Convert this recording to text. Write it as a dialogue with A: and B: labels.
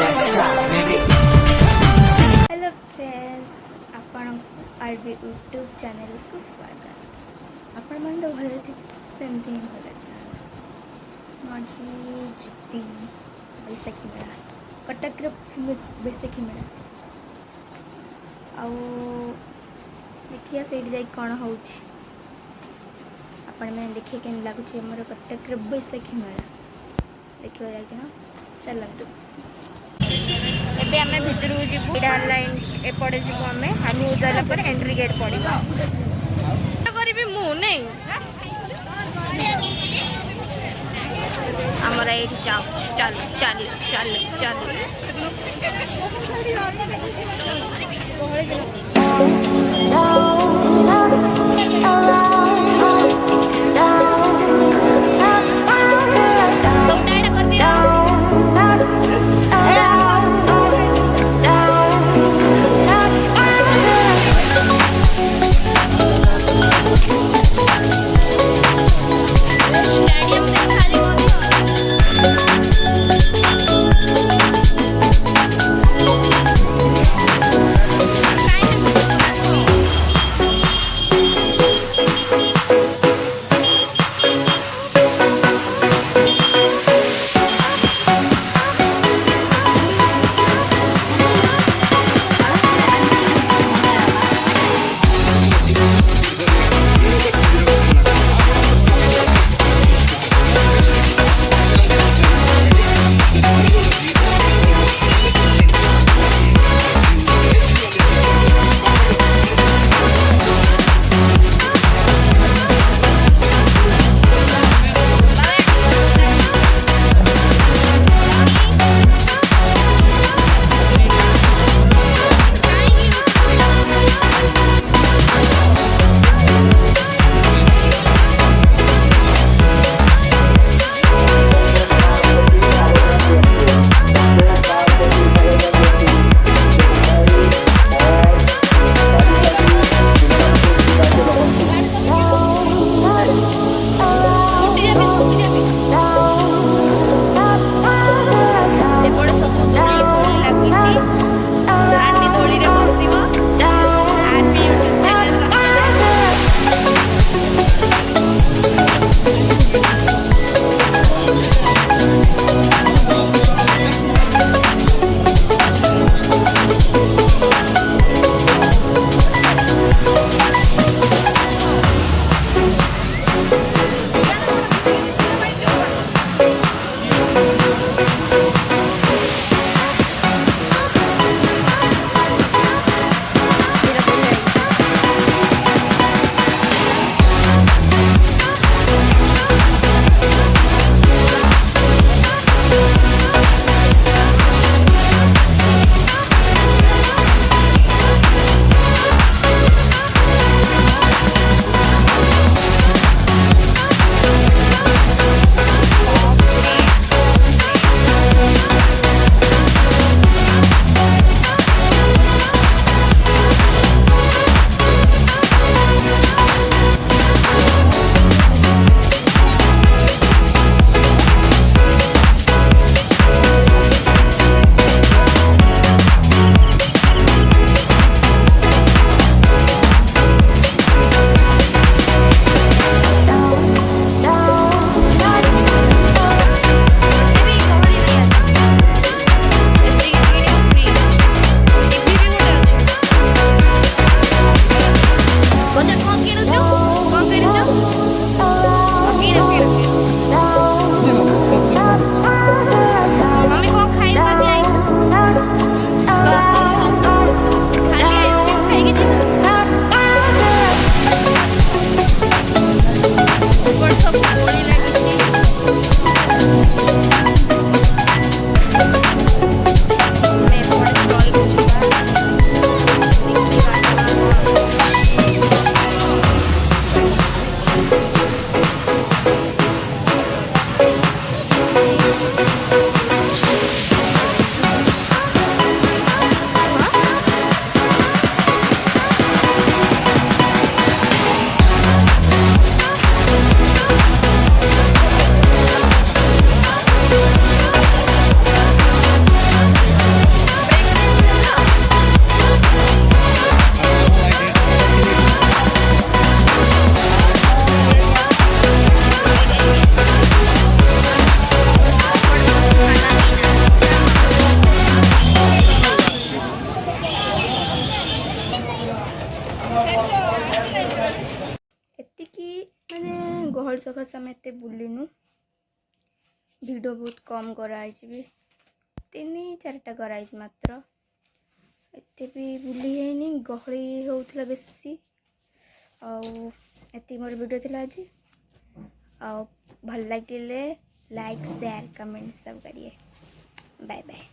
A: Hello friends, आपण RB YouTube channel को स्वागत। आपण मन तो भले थे सेमती ही भले था मजी जिप्पी बैसाखी मेला कटक फेमस बैसाखी मेला आउ देखिए से जाए कौन हो आपण मैंने देखिए केम लगुच मोर कटक बैसाखी मेला देखिए जाए चलतु एबे आमे भितर जीवु लाइन एपटे जीवु आमे हालू जाला पर एंट्री गेट पड़िबो करबी मु नहीं हमरा एठी जाउ चल चल चल चल गहल सकाशे आम एत बुलूनु वीडियो बहुत कम कराई भी 3-4टा कराई मात्र एत भी बुली है गहली होता बेसी आती मोर वीडियो थी आज भल लगे लाइक शेयर कमेंट सब करिए बाय बाय।